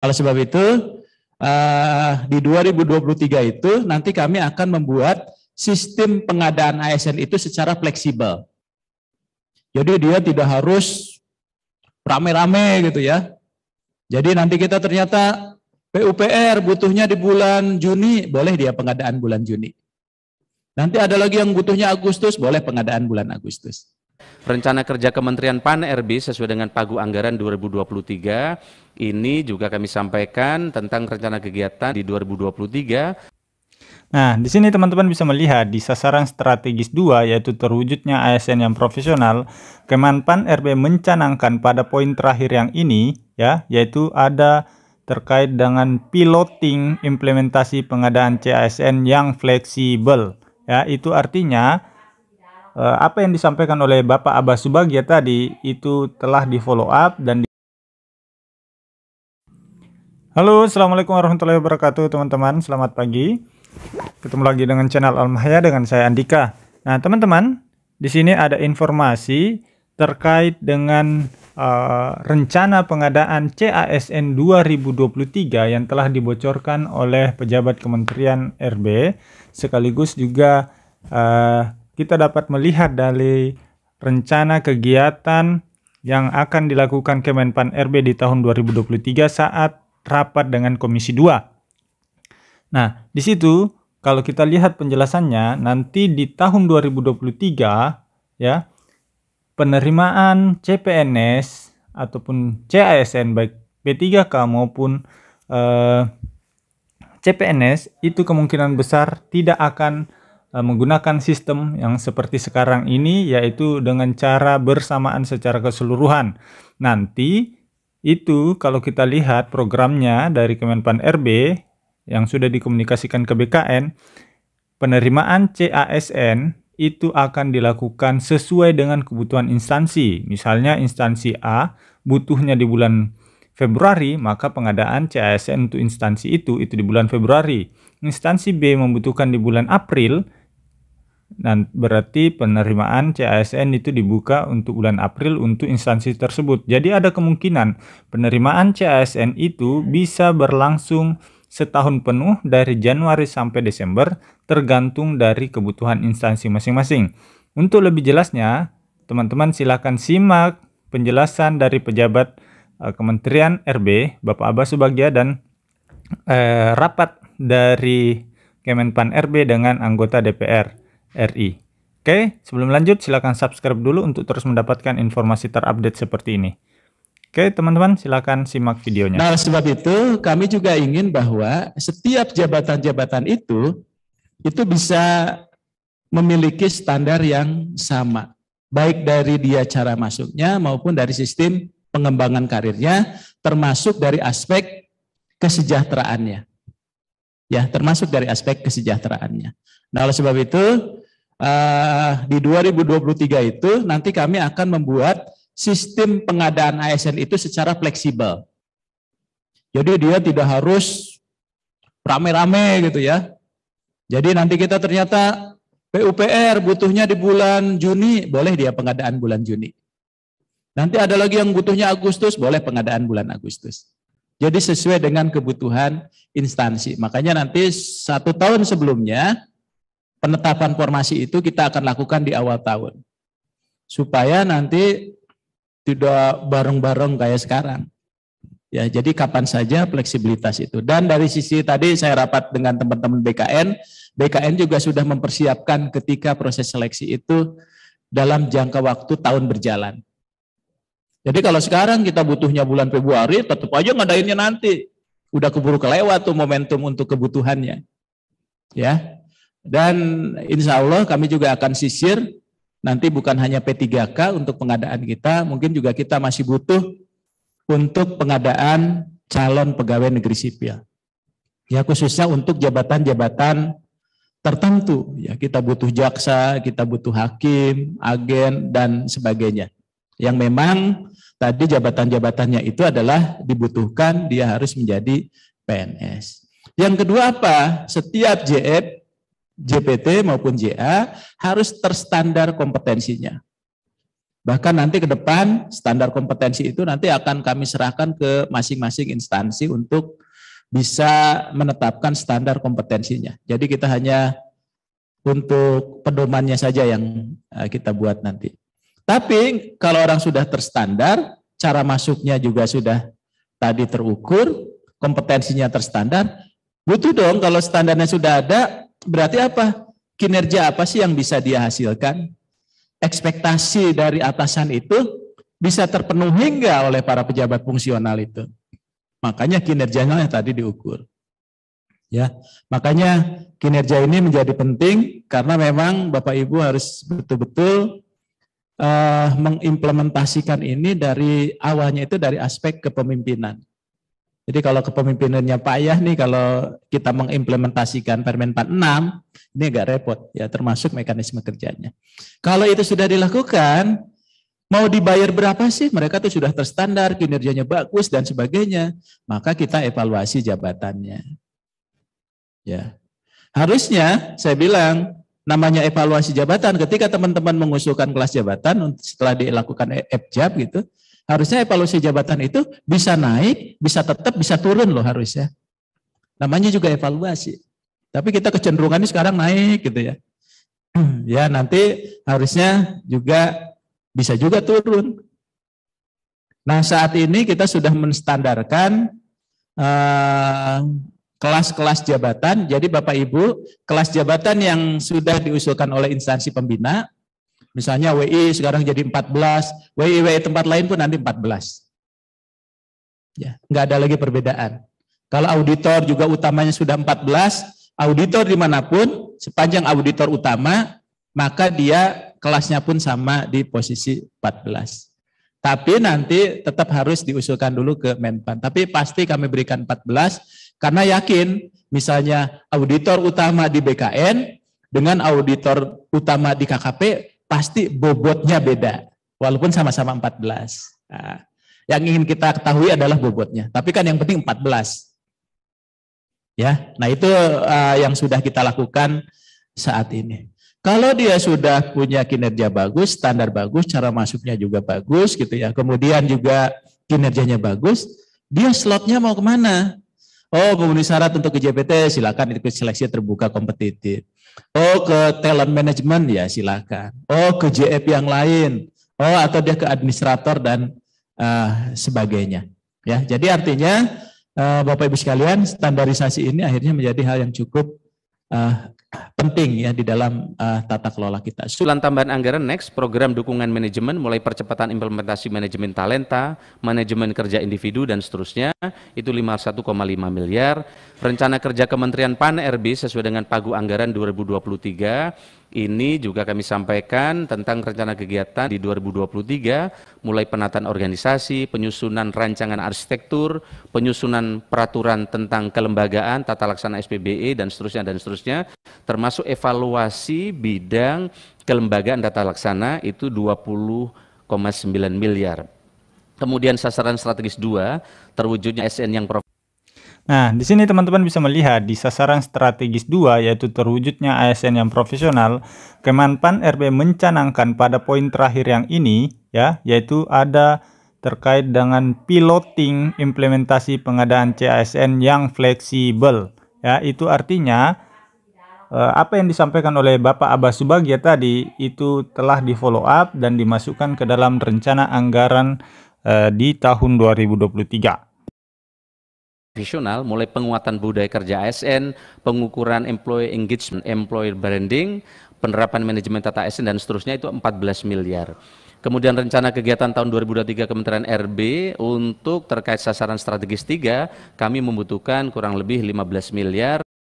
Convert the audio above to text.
Oleh sebab itu, di 2023 itu nanti kami akan membuat sistem pengadaan ASN itu secara fleksibel. Jadi dia tidak harus rame-rame gitu ya. Jadi nanti kita ternyata PUPR butuhnya di bulan Juni, boleh dia pengadaan bulan Juni. Nanti ada lagi yang butuhnya Agustus, boleh pengadaan bulan Agustus. Rencana kerja Kementerian PAN-RB sesuai dengan Pagu Anggaran 2023 ini juga kami sampaikan tentang rencana kegiatan di 2023. Nah, di sini teman-teman bisa melihat di sasaran strategis 2 yaitu terwujudnya ASN yang profesional, Kemenpan-RB mencanangkan pada poin terakhir yang ini ya, yaitu ada terkait dengan piloting implementasi pengadaan CASN yang fleksibel. Ya, itu artinya apa yang disampaikan oleh Bapak Abbas Subagja tadi itu telah di follow up dan Halo, assalamualaikum warahmatullahi wabarakatuh teman-teman, selamat pagi. Ketemu lagi dengan channel Almahya dengan saya Andika. Nah teman-teman, di sini ada informasi terkait dengan rencana pengadaan CASN 2023 yang telah dibocorkan oleh pejabat Kementerian RB, sekaligus juga kita dapat melihat dari rencana kegiatan yang akan dilakukan Kemenpan RB di tahun 2023 saat rapat dengan Komisi 2. Nah, di situ kalau kita lihat penjelasannya, nanti di tahun 2023 ya, penerimaan CPNS ataupun CASN baik P3K maupun CPNS itu kemungkinan besar tidak akan menggunakan sistem yang seperti sekarang ini, yaitu dengan cara bersamaan secara keseluruhan. Nanti itu kalau kita lihat programnya dari Kemenpan RB yang sudah dikomunikasikan ke BKN, penerimaan CASN itu akan dilakukan sesuai dengan kebutuhan instansi. Misalnya instansi A butuhnya di bulan Februari, maka pengadaan CASN untuk instansi itu di bulan Februari. Instansi B membutuhkan di bulan April, dan berarti penerimaan CASN itu dibuka untuk bulan April untuk instansi tersebut. Jadi ada kemungkinan penerimaan CASN itu bisa berlangsung setahun penuh dari Januari sampai Desember, tergantung dari kebutuhan instansi masing-masing. Untuk lebih jelasnya, teman-teman silakan simak penjelasan dari pejabat Kementerian RB, Bapak Abbas Subagja, dan rapat dari Kemenpan RB dengan anggota DPR RI. Oke, sebelum lanjut silakan subscribe dulu untuk terus mendapatkan informasi terupdate seperti ini. Oke, teman-teman silakan simak videonya. Nah, sebab itu kami juga ingin bahwa setiap jabatan-jabatan itu bisa memiliki standar yang sama, baik dari dia cara masuknya maupun dari sistem pengembangan karirnya, termasuk dari aspek kesejahteraannya. Ya, termasuk dari aspek kesejahteraannya. Nah, oleh sebab itu di 2023 itu nanti kami akan membuat sistem pengadaan ASN itu secara fleksibel. Jadi dia tidak harus rame-rame gitu ya. Jadi nanti kita ternyata PUPR butuhnya di bulan Juni, boleh dia pengadaan bulan Juni. Nanti ada lagi yang butuhnya Agustus, boleh pengadaan bulan Agustus. Jadi sesuai dengan kebutuhan instansi. Makanya nanti 1 tahun sebelumnya penetapan formasi itu kita akan lakukan di awal tahun. Supaya nanti tidak bareng-bareng kayak sekarang. Ya, jadi kapan saja fleksibilitas itu. Dan dari sisi tadi saya rapat dengan teman-teman BKN, BKN juga sudah mempersiapkan ketika proses seleksi itu dalam jangka waktu tahun berjalan. Jadi kalau sekarang kita butuhnya bulan Februari, tetap aja ngadainnya nanti. Udah keburu kelewat tuh momentum untuk kebutuhannya. Ya. Dan insya Allah kami juga akan sisir, nanti bukan hanya P3K untuk pengadaan kita, mungkin juga kita masih butuh untuk pengadaan calon pegawai negeri sipil. Ya, khususnya untuk jabatan-jabatan tertentu. Ya, kita butuh jaksa, kita butuh hakim, agen, dan sebagainya. Yang memang tadi jabatan-jabatannya itu adalah dibutuhkan, dia harus menjadi PNS. Yang kedua apa? Setiap JF, JPT maupun JA harus terstandar kompetensinya. Bahkan nanti ke depan standar kompetensi itu nanti akan kami serahkan ke masing-masing instansi untuk bisa menetapkan standar kompetensinya. Jadi kita hanya untuk pedomannya saja yang kita buat nanti. Tapi kalau orang sudah terstandar, cara masuknya juga sudah tadi terukur, kompetensinya terstandar, butuh dong kalau standarnya sudah ada, berarti apa? Kinerja apa sih yang bisa dia hasilkan? Ekspektasi dari atasan itu bisa terpenuhi enggak oleh para pejabat fungsional itu. Makanya kinerjanya tadi diukur. Ya, makanya kinerja ini menjadi penting karena memang Bapak Ibu harus betul-betul mengimplementasikan ini dari awalnya itu dari aspek kepemimpinan. Jadi kalau kepemimpinannya payah nih kalau kita mengimplementasikan Permen 46 ini agak repot ya termasuk mekanisme kerjanya. Kalau itu sudah dilakukan, mau dibayar berapa sih? Mereka tuh sudah terstandar, kinerjanya bagus dan sebagainya. Maka kita evaluasi jabatannya. Ya. Harusnya saya bilang namanya evaluasi jabatan ketika teman-teman mengusulkan kelas jabatan setelah dilakukan FJAB gitu, harusnya evaluasi jabatan itu bisa naik, bisa tetap, bisa turun loh harusnya. Namanya juga evaluasi. Tapi kita kecenderungannya sekarang naik gitu ya. Ya nanti harusnya juga bisa juga turun. Nah saat ini kita sudah menstandarkan kelas-kelas jabatan. Jadi Bapak Ibu, kelas jabatan yang sudah diusulkan oleh instansi pembina, misalnya WI sekarang jadi 14, WI tempat lain pun nanti 14. Ya, nggak ada lagi perbedaan. Kalau auditor juga utamanya sudah 14, auditor dimanapun, sepanjang auditor utama, maka dia kelasnya pun sama di posisi 14. Tapi nanti tetap harus diusulkan dulu ke Menpan. Tapi pasti kami berikan 14, karena yakin misalnya auditor utama di BKN dengan auditor utama di KKP pasti bobotnya beda. Walaupun sama-sama 14. Nah, yang ingin kita ketahui adalah bobotnya. Tapi kan yang penting 14. Ya, nah itu yang sudah kita lakukan saat ini. Kalau dia sudah punya kinerja bagus, standar bagus, cara masuknya juga bagus gitu ya. Kemudian juga kinerjanya bagus, dia slotnya mau kemana? Oh, memenuhi syarat untuk ke JPT, silakan ikut seleksi terbuka kompetitif. Oh, ke talent management ya silakan. Oh, ke JF yang lain. Oh, atau dia ke administrator dan sebagainya. Ya, jadi artinya Bapak Ibu sekalian, standarisasi ini akhirnya menjadi hal yang cukup penting ya di dalam tata kelola kita. Usulan tambahan anggaran next, program dukungan manajemen mulai percepatan implementasi manajemen talenta, manajemen kerja individu dan seterusnya, itu 51,5 miliar. Rencana kerja Kementerian PAN-RB sesuai dengan pagu anggaran 2023, ini juga kami sampaikan tentang rencana kegiatan di 2023, mulai penataan organisasi, penyusunan rancangan arsitektur, penyusunan peraturan tentang kelembagaan, tata laksana SPBE dan seterusnya, termasuk evaluasi bidang kelembagaan tata laksana itu 20,9 miliar. Kemudian sasaran strategis 2, terwujudnya ASN yang profesional. Nah, di sini teman-teman bisa melihat di sasaran strategis 2 yaitu terwujudnya ASN yang profesional, Kemenpan RB mencanangkan pada poin terakhir yang ini ya, yaitu ada terkait dengan piloting implementasi pengadaan CASN yang fleksibel. Ya, itu artinya apa yang disampaikan oleh Bapak Abbas Subagio tadi itu telah di follow up dan dimasukkan ke dalam rencana anggaran di tahun 2023. Profesional, mulai penguatan budaya kerja ASN, pengukuran employee engagement, employer branding, penerapan manajemen tata ASN dan seterusnya itu 14 miliar. Kemudian rencana kegiatan tahun 2023 Kementerian RB untuk terkait sasaran strategis 3, kami membutuhkan kurang lebih 15 miliar.